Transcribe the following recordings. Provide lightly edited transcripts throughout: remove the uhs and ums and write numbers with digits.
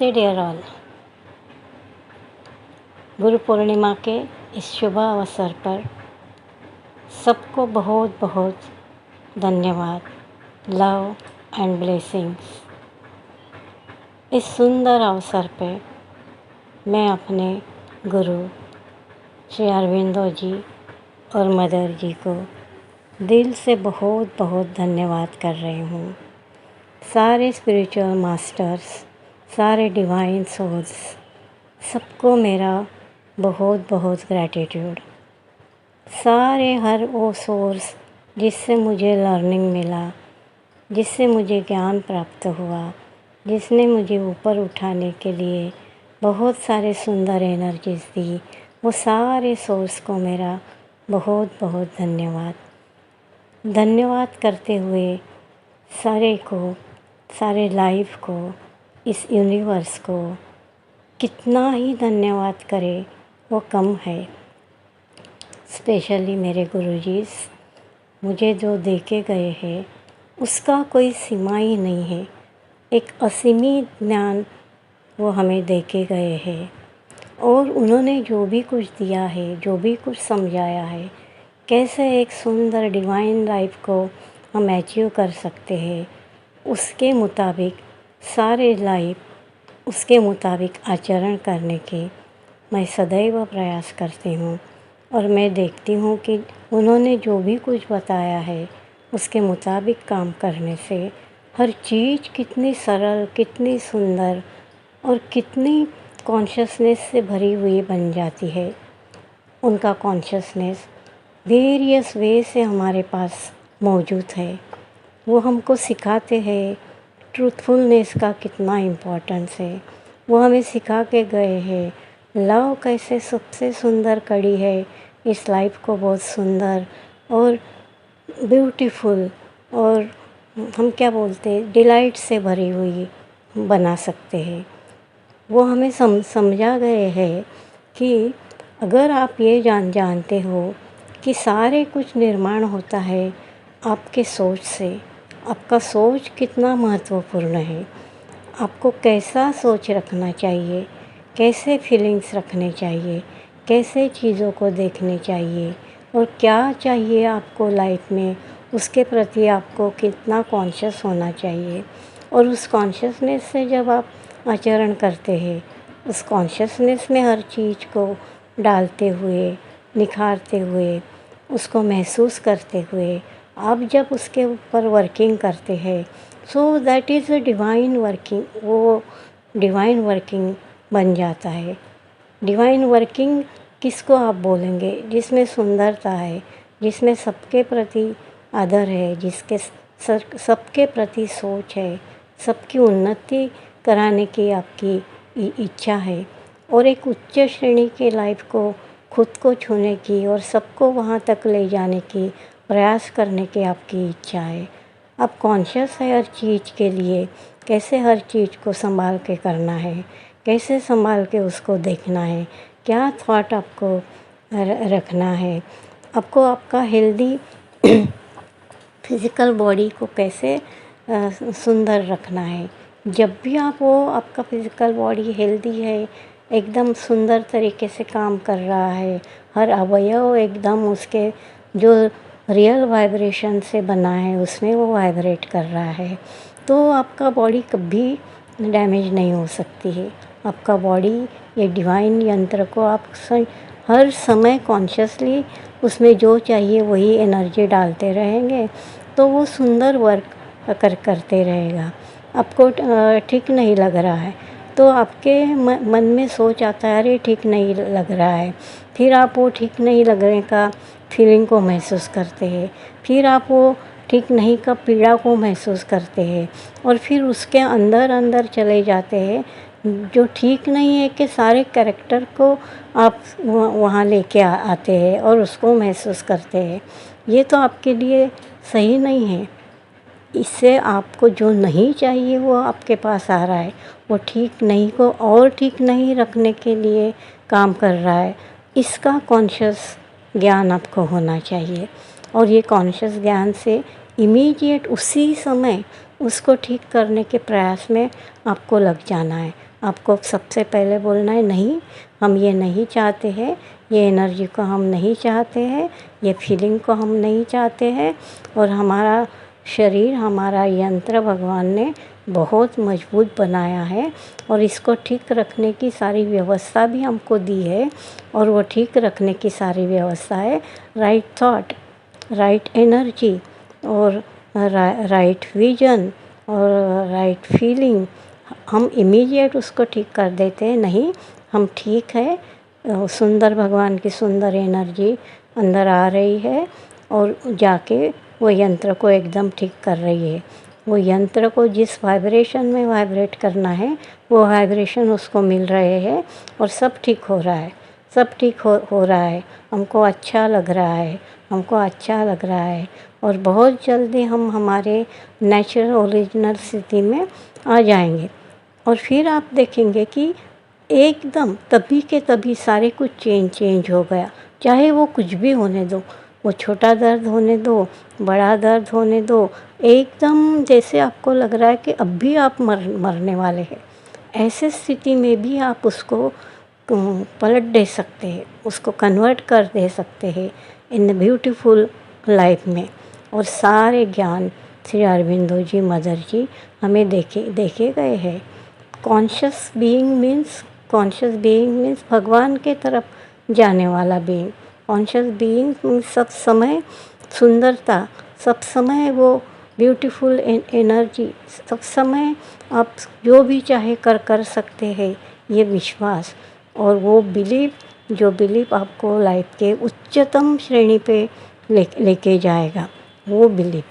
नमस्ते dear all. Guru Purnima के इस शुभ अवसर पर सबको बहुत बहुत धन्यवाद, लव एंड ब्लेसिंग्स। इस सुंदर अवसर पे मैं अपने गुरु श्री अरविंदो जी और मदर जी को दिल से बहुत बहुत धन्यवाद कर रही हूँ। सारे स्पिरिचुअल मास्टर्स, सारे डिवाइन सोल्स, सबको मेरा बहुत बहुत ग्रैटिट्यूड। सारे हर वो सोर्स जिससे मुझे लर्निंग मिला, जिससे मुझे ज्ञान प्राप्त हुआ, जिसने मुझे ऊपर उठाने के लिए बहुत सारे सुंदर एनर्जीज दी, वो सारे सोर्स को मेरा बहुत बहुत धन्यवाद। धन्यवाद करते हुए सारे को, सारे लाइफ को, इस यूनिवर्स को कितना ही धन्यवाद करे वो कम है। स्पेशली मेरे गुरुजीस मुझे जो दे के गए हैं उसका कोई सीमा ही नहीं है। एक असीमित ज्ञान वो हमें दे के गए हैं और उन्होंने जो भी कुछ दिया है, जो भी कुछ समझाया है, कैसे एक सुंदर डिवाइन लाइफ को हम अचीव कर सकते हैं, उसके मुताबिक सारे लाइफ उसके मुताबिक आचरण करने के मैं सदैव प्रयास करती हूँ। और मैं देखती हूँ कि उन्होंने जो भी कुछ बताया है उसके मुताबिक काम करने से हर चीज़ कितनी सरल, कितनी सुंदर और कितनी कॉन्शियसनेस से भरी हुई बन जाती है। उनका कॉन्शियसनेस वेरियस वे से हमारे पास मौजूद है। वो हमको सिखाते हैं ट्रूथफुलनेस का कितना इम्पोर्टेंस है। वो हमें सिखा के गए हैं लव कैसे सबसे सुंदर कड़ी है, इस लाइफ को बहुत सुंदर और ब्यूटीफुल और हम क्या बोलते हैं डिलाइट से भरी हुई बना सकते हैं। वो हमें समझा गए हैं कि अगर आप ये जानते हो कि सारे कुछ निर्माण होता है आपके सोच से, आपका सोच कितना महत्वपूर्ण है, आपको कैसा सोच रखना चाहिए, कैसे फीलिंग्स रखने चाहिए, कैसे चीज़ों को देखने चाहिए और क्या चाहिए आपको लाइफ में, उसके प्रति आपको कितना कॉन्शियस होना चाहिए। और उस कॉन्शियसनेस से जब आप आचरण करते हैं, उस कॉन्शियसनेस में हर चीज़ को डालते हुए, निखारते हुए, उसको महसूस करते हुए आप जब उसके ऊपर वर्किंग करते हैं, so that is a divine working. वो डिवाइन वर्किंग बन जाता है। डिवाइन वर्किंग किसको आप बोलेंगे? जिसमें सुंदरता है, जिसमें सबके प्रति आदर है, जिसके सबके प्रति सोच है, सबकी उन्नति कराने की आपकी इच्छा है और एक उच्च श्रेणी की लाइफ को खुद को छूने की और सबको वहाँ तक ले जाने की प्रयास करने की आपकी इच्छा है। आप कॉन्शियस है हर चीज़ के लिए, कैसे हर चीज़ को संभाल के करना है, कैसे संभाल के उसको देखना है, क्या थॉट आपको रखना है, आपको आपका हेल्दी फिज़िकल बॉडी को कैसे सुंदर रखना है। जब भी आप वो आपका फिज़िकल बॉडी हेल्दी है, एकदम सुंदर तरीके से काम कर रहा है, हर अवयव एकदम उसके जो रियल वाइब्रेशन से बना है उसमें वो वाइब्रेट कर रहा है, तो आपका बॉडी कभी डैमेज नहीं हो सकती है। आपका बॉडी ये डिवाइन यंत्र को आप हर समय कॉन्शियसली उसमें जो चाहिए वही एनर्जी डालते रहेंगे तो वो सुंदर वर्क करते रहेगा। आपको ठीक नहीं लग रहा है तो आपके मन में सोच आता है अरे ठीक नहीं लग रहा है, फिर आप वो ठीक नहीं लगने का फीलिंग को महसूस करते हैं, फिर आप वो ठीक नहीं का पीड़ा को महसूस करते हैं और फिर उसके अंदर अंदर चले जाते हैं जो ठीक नहीं है कि सारे कैरेक्टर को आप वहाँ लेके आते हैं और उसको महसूस करते हैं। ये तो आपके लिए सही नहीं है। इससे आपको जो नहीं चाहिए वो आपके पास आ रहा है, वो ठीक नहीं को और ठीक नहीं रखने के लिए काम कर रहा है। इसका कॉन्शियस ज्ञान आपको होना चाहिए और ये कॉन्शियस ज्ञान से इमीडिएट उसी समय उसको ठीक करने के प्रयास में आपको लग जाना है। आपको सबसे पहले बोलना है नहीं, हम ये नहीं चाहते हैं, ये एनर्जी को हम नहीं चाहते हैं, ये फीलिंग को हम नहीं चाहते हैं। और हमारा शरीर, हमारा यंत्र भगवान ने बहुत मजबूत बनाया है और इसको ठीक रखने की सारी व्यवस्था भी हमको दी है। और वो ठीक रखने की सारी व्यवस्था है राइट थॉट, राइट एनर्जी और राइट विजन और राइट फीलिंग। हम इमीडिएट उसको ठीक कर देते हैं, नहीं हम ठीक है, सुंदर भगवान की सुंदर एनर्जी अंदर आ रही है और जाके वो यंत्र को एकदम ठीक कर रही है। वो यंत्र को जिस वाइब्रेशन में वाइब्रेट करना है वो वाइब्रेशन उसको मिल रहे हैं और सब ठीक हो रहा है, सब ठीक हो रहा है। हमको अच्छा लग रहा है, हमको अच्छा लग रहा है और बहुत जल्दी हम हमारे नेचुरल ओरिजिनल स्थिति में आ जाएंगे। और फिर आप देखेंगे कि एकदम तभी के तभी सारे कुछ चेंज हो गया। चाहे वो कुछ भी होने दो, वो छोटा दर्द होने दो, बड़ा दर्द होने दो, एकदम जैसे आपको लग रहा है कि अब भी आप मरने वाले हैं, ऐसे स्थिति में भी आप उसको पलट दे सकते हैं, उसको कन्वर्ट कर दे सकते हैं इन ब्यूटीफुल लाइफ में। और सारे ज्ञान श्री अरविंदो जी, मदर जी हमें देखे गए हैं। कॉन्शियस बीइंग मीन्स भगवान के तरफ जाने वाला बीइंग। कॉन्शियस बीइंग सब समय सुंदरता, सब समय वो ब्यूटीफुल एनर्जी, सब समय आप जो भी चाहे कर सकते हैं, ये विश्वास और वो जो बिलीव आपको लाइफ के उच्चतम श्रेणी पे लेके जाएगा। वो बिलीव,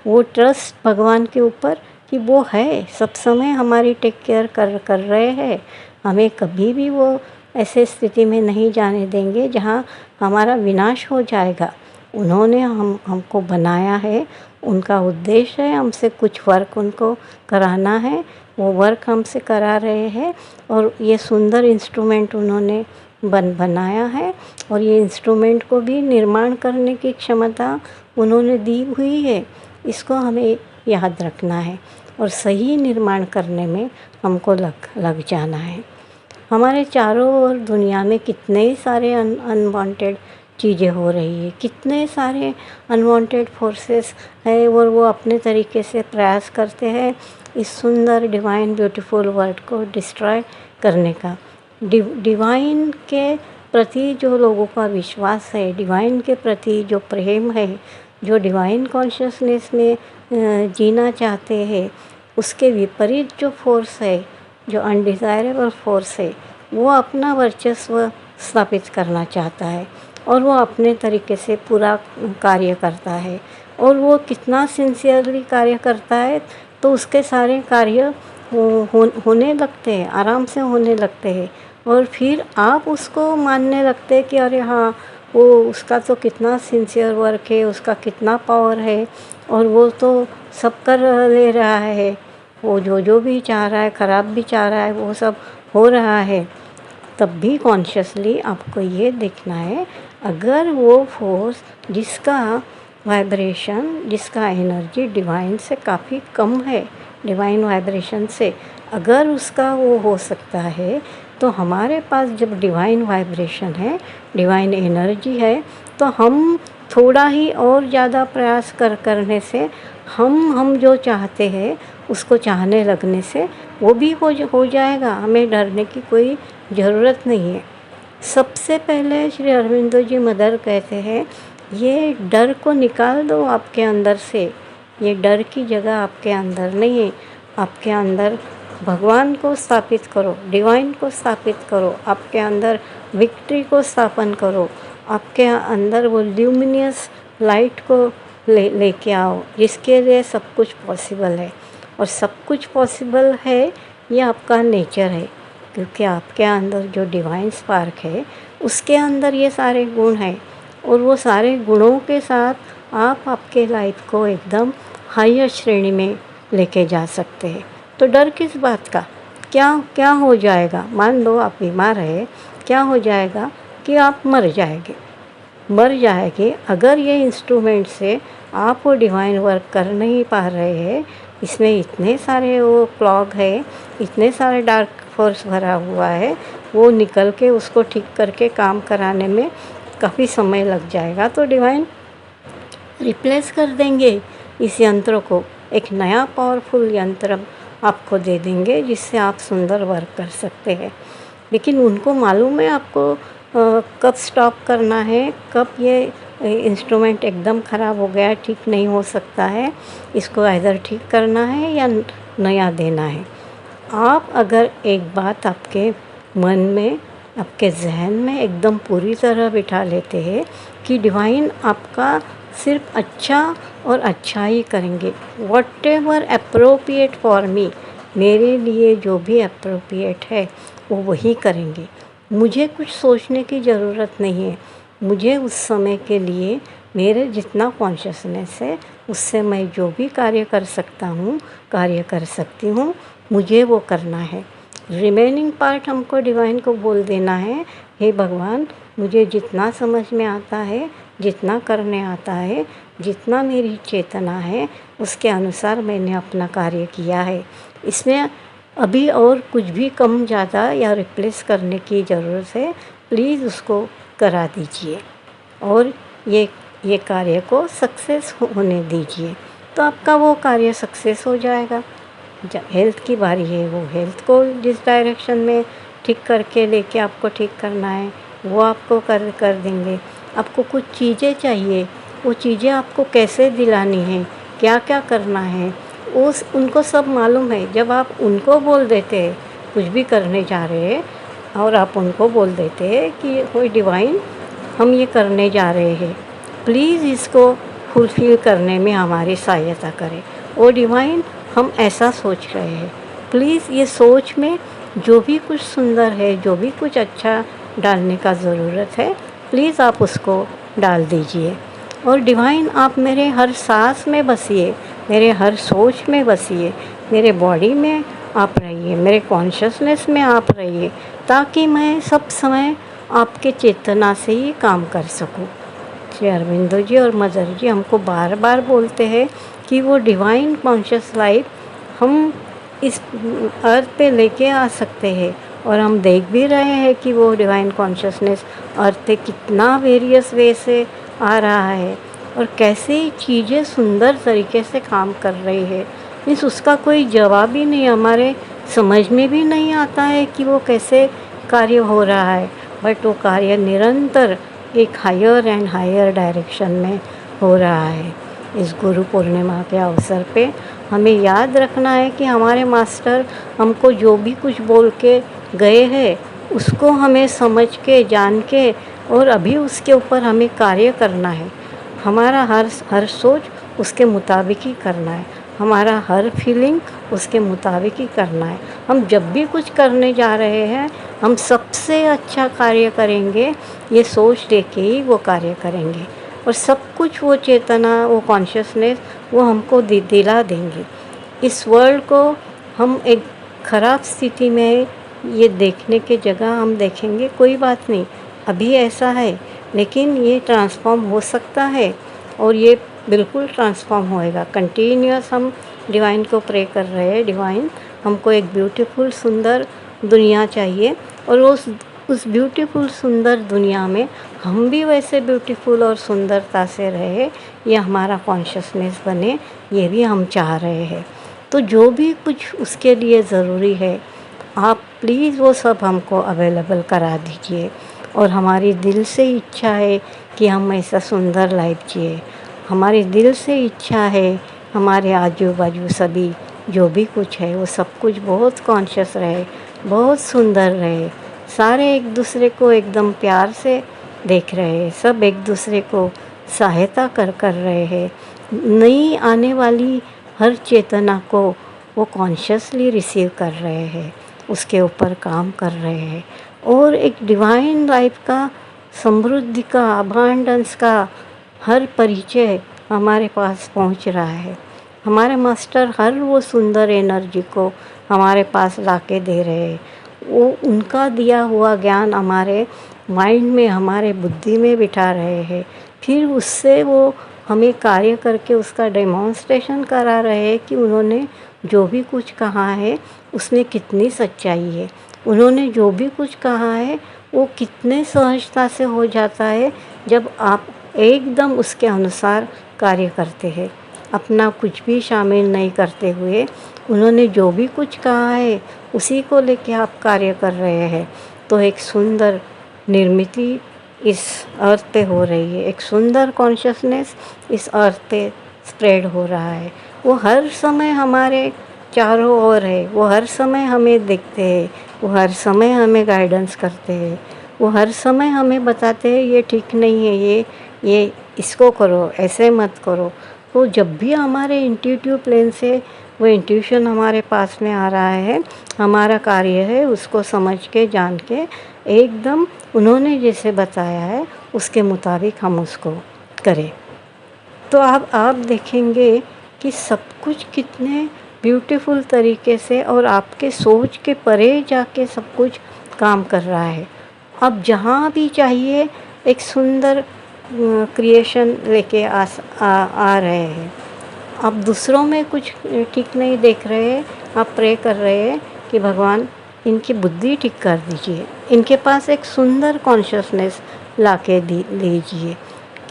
वो ट्रस्ट भगवान के ऊपर कि वो है, सब समय हमारी टेक केयर कर रहे हैं। हमें कभी भी वो ऐसे स्थिति में नहीं जाने देंगे जहाँ हमारा विनाश हो जाएगा। उन्होंने हमको बनाया है, उनका उद्देश्य है हमसे कुछ वर्क उनको कराना है, वो वर्क हमसे करा रहे हैं। और ये सुंदर इंस्ट्रूमेंट उन्होंने बनाया है और ये इंस्ट्रूमेंट को भी निर्माण करने की क्षमता उन्होंने दी हुई है। इसको हमें याद रखना है और सही निर्माण करने में हमको लग जाना है। हमारे चारों ओर दुनिया में कितने सारे अनवांटेड चीज़ें हो रही है, कितने सारे अनवांटेड फोर्सेस है और वो अपने तरीके से प्रयास करते हैं इस सुंदर डिवाइन ब्यूटीफुल वर्ल्ड को डिस्ट्रॉय करने का। डिवाइन के प्रति जो लोगों का विश्वास है, डिवाइन के प्रति जो प्रेम है, जो डिवाइन कॉन्शियसनेस में जीना चाहते हैं, उसके विपरीत जो फोर्स है, जो अनडिज़ायरेबल फोर्स है, वो अपना वर्चस्व स्थापित करना चाहता है और वो अपने तरीके से पूरा कार्य करता है। और वो कितना सिंसियरली कार्य करता है तो उसके सारे कार्य होने लगते हैं, आराम से होने लगते हैं। और फिर आप उसको मानने लगते हैं कि अरे हाँ, वो उसका तो कितना सिंसियर वर्क है, उसका कितना पावर है और वो तो सब कर ले रहा है, वो जो भी चाह रहा है, ख़राब भी चाह रहा है, वो सब हो रहा है। तब भी कॉन्शियसली आपको ये देखना है, अगर वो फोर्स जिसका वाइब्रेशन, जिसका एनर्जी डिवाइन से काफ़ी कम है, डिवाइन वाइब्रेशन से अगर उसका वो हो सकता है, तो हमारे पास जब डिवाइन वाइब्रेशन है, डिवाइन एनर्जी है, तो हम थोड़ा ही और ज़्यादा प्रयास करने से हम जो चाहते हैं उसको चाहने लगने से वो भी हो जाएगा। हमें डरने की कोई ज़रूरत नहीं है। सबसे पहले श्री अरविंदो जी मदर कहते हैं, ये डर को निकाल दो आपके अंदर से। ये डर की जगह आपके अंदर नहीं है, आपके अंदर भगवान को स्थापित करो, डिवाइन को स्थापित करो, आपके अंदर विक्ट्री को स्थापन करो, आपके अंदर वो ल्यूमिनियस लाइट को लेके आओ, जिसके लिए सब कुछ पॉसिबल है। और सब कुछ पॉसिबल है ये आपका नेचर है, क्योंकि आपके अंदर जो डिवाइन स्पार्क है उसके अंदर ये सारे गुण हैं और वो सारे गुणों के साथ आप आपके लाइफ को एकदम हायर श्रेणी में लेके जा सकते हैं। तो डर किस बात का? क्या हो जाएगा? मान लो आप बीमार है, क्या हो जाएगा कि आप मर जाएंगे। अगर ये इंस्ट्रूमेंट से आप वो डिवाइन वर्क कर नहीं पा रहे हैं, इसमें इतने सारे वो क्लॉग है, इतने सारे डार्क फोर्स भरा हुआ है वो निकल के उसको ठीक करके काम कराने में काफ़ी समय लग जाएगा। तो डिवाइन रिप्लेस कर देंगे इस यंत्र को, एक नया पावरफुल यंत्र आपको दे देंगे जिससे आप सुंदर वर्क कर सकते हैं। लेकिन उनको मालूम है आपको कब स्टॉप करना है, कब ये इंस्ट्रूमेंट एकदम ख़राब हो गया, ठीक नहीं हो सकता है, इसको आइदर ठीक करना है या नया देना है। आप अगर एक बात आपके मन में, आपके जहन में एकदम पूरी तरह बिठा लेते हैं कि डिवाइन आपका सिर्फ अच्छा और अच्छा ही करेंगे, what ever appropriate for me, मेरे लिए जो भी अप्रोप्रिएट है वो वही करेंगे। मुझे कुछ सोचने की ज़रूरत नहीं है, मुझे उस समय के लिए मेरे जितना कॉन्शियसनेस है उससे मैं जो भी कार्य कर सकता हूँ, कार्य कर सकती हूँ, मुझे वो करना है। रिमेनिंग पार्ट हमको डिवाइन को बोल देना है, हे भगवान मुझे जितना समझ में आता है, जितना करने आता है, जितना मेरी चेतना है उसके अनुसार मैंने अपना कार्य किया है, इसमें अभी और कुछ भी कम ज़्यादा या रिप्लेस करने की ज़रूरत है, प्लीज़ उसको करा दीजिए और ये कार्य को सक्सेस होने दीजिए। तो आपका वो कार्य सक्सेस हो जाएगा। जब हेल्थ की बारी है, वो हेल्थ को जिस डायरेक्शन में ठीक करके लेके आपको ठीक करना है वो आपको कर देंगे। आपको कुछ चीज़ें चाहिए, वो चीज़ें आपको कैसे दिलानी है, क्या क्या करना है, उनको सब मालूम है। जब आप उनको बोल देते हैं कुछ भी करने जा रहे हैं और आप उनको बोल देते हैं कि कोई डिवाइन हम ये करने जा रहे हैं, प्लीज़ इसको फुलफ़िल करने में हमारी सहायता करें। ओ डिवाइन हम ऐसा सोच रहे हैं, प्लीज़ ये सोच में जो भी कुछ सुंदर है, जो भी कुछ अच्छा डालने का ज़रूरत है, प्लीज़ आप उसको डाल दीजिए। और डिवाइन आप मेरे हर सांस में बसिए, मेरे हर सोच में बसिए, मेरे बॉडी में आप रहिए, मेरे कॉन्शियसनेस में आप रहिए, ताकि मैं सब समय आपके चेतना से ही काम कर सकूं। श्री अरविंदो जी और मदर जी हमको बार बार बोलते हैं कि वो डिवाइन कॉन्शियस लाइफ हम इस अर्थ पे लेके आ सकते हैं, और हम देख भी रहे हैं कि वो डिवाइन कॉन्शियसनेस अर्थ पे कितना वेरियस वे से आ रहा है और कैसे चीज़ें सुंदर तरीके से काम कर रही है। मीन्स उसका कोई जवाब ही नहीं, हमारे समझ में भी नहीं आता है कि वो कैसे कार्य हो रहा है, बट वो कार्य निरंतर एक हायर एंड हायर डायरेक्शन में हो रहा है। इस गुरु पूर्णिमा के अवसर पे हमें याद रखना है कि हमारे मास्टर हमको जो भी कुछ बोल के गए हैं उसको हमें समझ के, जान के और अभी उसके ऊपर हमें कार्य करना है। हमारा हर सोच उसके मुताबिक ही करना है, हमारा हर फीलिंग उसके मुताबिक ही करना है। हम जब भी कुछ करने जा रहे हैं हम सबसे अच्छा कार्य करेंगे, ये सोच लेके ही वो कार्य करेंगे और सब कुछ वो चेतना, वो कॉन्शियसनेस वो हमको दिला देंगे। इस वर्ल्ड को हम एक ख़राब स्थिति में ये देखने के जगह हम देखेंगे कोई बात नहीं, अभी ऐसा है, लेकिन ये ट्रांसफॉर्म हो सकता है और ये बिल्कुल ट्रांसफॉर्म होएगा। कंटिन्यूअस हम डिवाइन को प्रे कर रहे हैं, डिवाइन हमको एक ब्यूटीफुल सुंदर दुनिया चाहिए और उस ब्यूटीफुल सुंदर दुनिया में हम भी वैसे ब्यूटीफुल और सुंदरता से रहे, ये हमारा कॉन्शियसनेस बने, ये भी हम चाह रहे हैं। तो जो भी कुछ उसके लिए ज़रूरी है आप प्लीज़ वो सब हमको अवेलेबल करा दीजिए। और हमारी दिल से इच्छा है कि हम ऐसा सुंदर लाइफ जिए, हमारी दिल से इच्छा है हमारे आजू बाजू सभी जो भी कुछ है वो सब कुछ बहुत कॉन्शियस रहे, बहुत सुंदर रहे, सारे एक दूसरे को एकदम प्यार से देख रहे हैं, सब एक दूसरे को सहायता कर रहे हैं, नई आने वाली हर चेतना को वो कॉन्शियसली रिसीव कर रहे हैं, उसके ऊपर काम कर रहे हैं और एक डिवाइन लाइफ का, समृद्धि का, अबांडेंस का हर परिचय हमारे पास पहुंच रहा है। हमारे मास्टर हर वो सुंदर एनर्जी को हमारे पास लाके दे रहे हैं, वो उनका दिया हुआ ज्ञान हमारे माइंड में, हमारे बुद्धि में बिठा रहे हैं, फिर उससे वो हमें कार्य करके उसका डेमॉन्स्ट्रेशन करा रहे हैं कि उन्होंने जो भी कुछ कहा है उसमें कितनी सच्चाई है, उन्होंने जो भी कुछ कहा है वो कितने सहजता से हो जाता है जब आप एकदम उसके अनुसार कार्य करते हैं, अपना कुछ भी शामिल नहीं करते हुए उन्होंने जो भी कुछ कहा है उसी को लेके आप कार्य कर रहे हैं। तो एक सुंदर निर्मिति इस अर्थ पे हो रही है, एक सुंदर कॉन्शियसनेस इस अर्थ पे स्प्रेड हो रहा है। वो हर समय हमारे चारों ओर है, वो हर समय हमें देखते हैं, वो हर समय हमें गाइडेंस करते हैं, वो हर समय हमें बताते हैं ये ठीक नहीं है, ये इसको करो, ऐसे मत करो। तो जब भी हमारे इंट्यूटिव प्लेन से वो इंट्यूशन हमारे पास में आ रहा है, हमारा कार्य है उसको समझ के जान के एकदम उन्होंने जैसे बताया है उसके मुताबिक हम उसको करें। तो आप देखेंगे कि सब कुछ कितने ब्यूटीफुल तरीके से और आपके सोच के परे जाके सब कुछ काम कर रहा है। अब जहाँ भी चाहिए एक सुंदर क्रिएशन लेके आ रहे हैं। आप दूसरों में कुछ ठीक नहीं देख रहे हैं, आप प्रे कर रहे हैं कि भगवान इनकी बुद्धि ठीक कर दीजिए, इनके पास एक सुंदर कॉन्शियसनेस लाके दीजिए।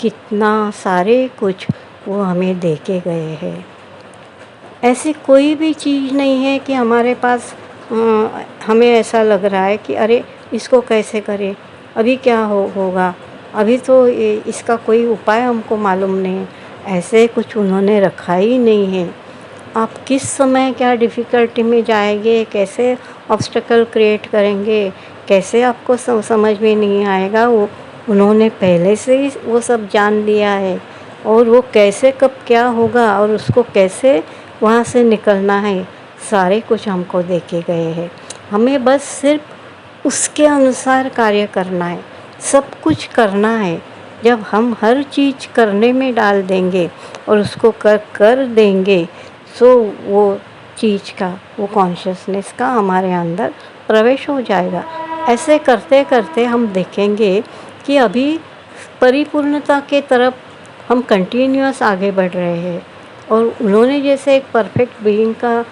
कितना सारे कुछ वो हमें दे के गए हैं। ऐसी कोई भी चीज़ नहीं है कि हमारे पास हमें ऐसा लग रहा है कि अरे इसको कैसे करें, अभी क्या होगा, अभी तो इसका कोई उपाय हमको मालूम नहीं। ऐसे कुछ उन्होंने रखा ही नहीं है। आप किस समय क्या डिफ़िकल्टी में जाएंगे, कैसे ऑब्स्टेकल क्रिएट करेंगे, कैसे आपको समझ में नहीं आएगा, वो उन्होंने पहले से ही वो सब जान लिया है। और वो कैसे कब क्या होगा और उसको कैसे वहाँ से निकलना है, सारे कुछ हमको दे के गए हैं। हमें बस सिर्फ उसके अनुसार कार्य करना है, सब कुछ करना है। जब हम हर चीज़ करने में डाल देंगे और उसको कर देंगे तो वो चीज़ का, वो कॉन्शियसनेस का हमारे अंदर प्रवेश हो जाएगा। ऐसे करते करते हम देखेंगे कि अभी परिपूर्णता के तरफ हम कंटिन्यूअस आगे बढ़ रहे हैं। और उन्होंने जैसे एक परफेक्ट बीइंग का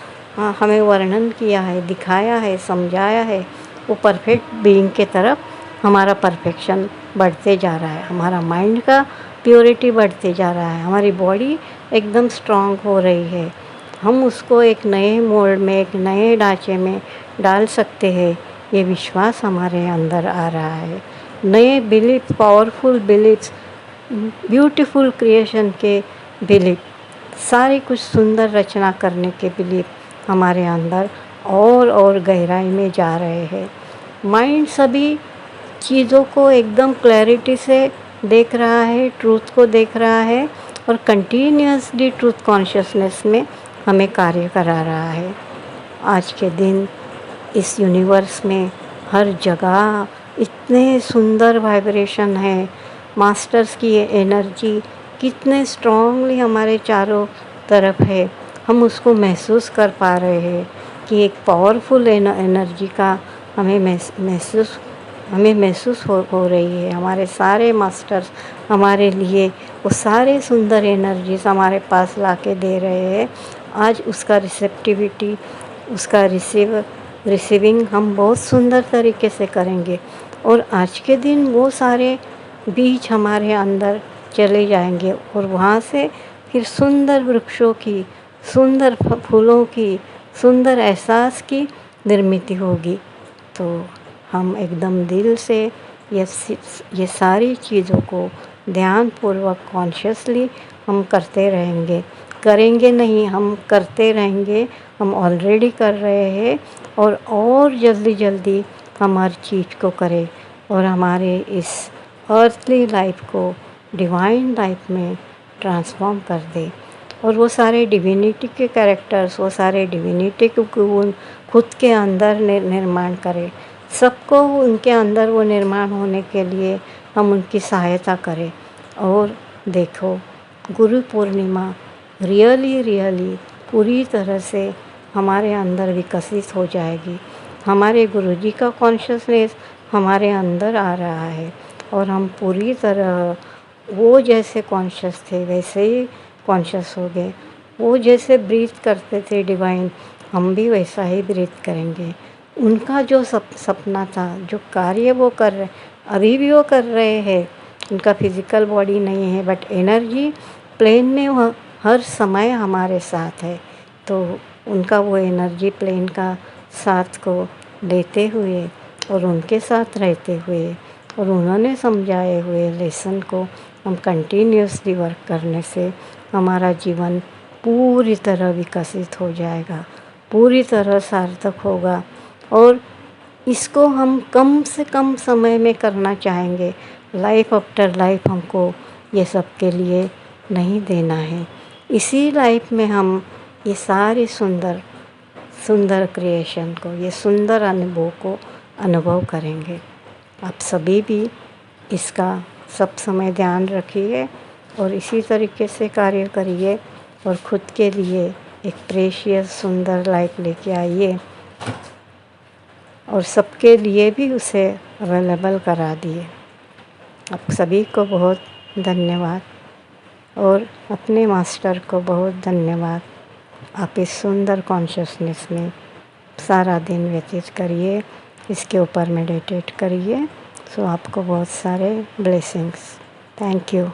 हमें वर्णन किया है, दिखाया है, समझाया है, वो परफेक्ट बीइंग के तरफ हमारा परफेक्शन बढ़ते जा रहा है, हमारा माइंड का प्योरिटी बढ़ते जा रहा है, हमारी बॉडी एकदम स्ट्रांग हो रही है। हम उसको एक नए मोल्ड में, एक नए ढांचे में डाल सकते हैं, ये विश्वास हमारे अंदर आ रहा है। नए belief, powerful beliefs, beautiful creation के बिलीफ, सारी कुछ सुंदर रचना करने के बिलीफ हमारे अंदर और गहराई में जा रहे हैं। माइंड सभी चीज़ों को एकदम क्लैरिटी से देख रहा है, ट्रूथ को देख रहा है और कंटिन्यूसली ट्रूथ कॉन्शियसनेस में हमें कार्य करा रहा है। आज के दिन इस यूनिवर्स में हर जगह इतने सुंदर वाइब्रेशन है, मास्टर्स की ये एनर्जी कितने स्ट्रांगली हमारे चारों तरफ है, हम उसको महसूस कर पा रहे हैं कि एक पावरफुल एनर्जी का हमें महसूस हो रही है। हमारे सारे मास्टर्स हमारे लिए वो सारे सुंदर एनर्जीज हमारे पास ला के दे रहे हैं। आज उसका रिसेप्टिविटी, उसका रिसीविंग हम बहुत सुंदर तरीके से करेंगे और आज के दिन वो सारे बीज हमारे अंदर चले जाएंगे और वहाँ से फिर सुंदर वृक्षों की, सुंदर फूलों की, सुंदर एहसास की निर्मित होगी। तो हम एकदम दिल से ये सारी चीज़ों को ध्यानपूर्वक कॉन्शियसली हम करते रहेंगे, करेंगे नहीं, हम करते रहेंगे। हम ऑलरेडी कर रहे हैं और जल्दी हम हर चीज़ को करें और हमारे इस अर्थली लाइफ को डिवाइन लाइफ में ट्रांसफॉर्म कर दे। और वो सारे डिविनिटी के कैरेक्टर्स, वो सारे डिविनिटी के गुण खुद के अंदर निर्माण करें। सबको उनके अंदर वो निर्माण होने के लिए हम उनकी सहायता करें। और देखो, गुरु पूर्णिमा रियली पूरी तरह से हमारे अंदर विकसित हो जाएगी। हमारे गुरुजी का कॉन्शियसनेस हमारे अंदर आ रहा है और हम पूरी तरह वो जैसे कॉन्शियस थे वैसे ही कॉन्शियस हो गए। वो जैसे ब्रीथ करते थे डिवाइन, हम भी वैसा ही ब्रीथ करेंगे। उनका जो सपना था, जो कार्य वो कर रहे, अभी भी वो कर रहे हैं। उनका फिज़िकल बॉडी नहीं है बट एनर्जी प्लेन में वह हर समय हमारे साथ है। तो उनका वो एनर्जी प्लेन का साथ को लेते हुए और उनके साथ रहते हुए और उन्होंने समझाए हुए लेसन को हम कंटिन्यूसली वर्क करने से हमारा जीवन पूरी तरह विकसित हो जाएगा, पूरी तरह सार्थक होगा। और इसको हम कम से कम समय में करना चाहेंगे। लाइफ आफ्टर लाइफ हमको ये सब के लिए नहीं देना है। इसी लाइफ में हम ये सारी सुंदर सुंदर क्रिएशन को, ये सुंदर अनुभव को अनुभव करेंगे। आप सभी भी इसका सब समय ध्यान रखिए और इसी तरीके से कार्य करिए और ख़ुद के लिए एक प्रेशियस सुंदर लाइफ लेके आइए और सबके लिए भी उसे अवेलेबल करा दिए। आप सभी को बहुत धन्यवाद और अपने मास्टर को बहुत धन्यवाद। आप इस सुंदर कॉन्शियसनेस में सारा दिन व्यतीत करिए, इसके ऊपर मेडिटेट करिए। सो आपको बहुत सारे ब्लेसिंग्स। Thank you.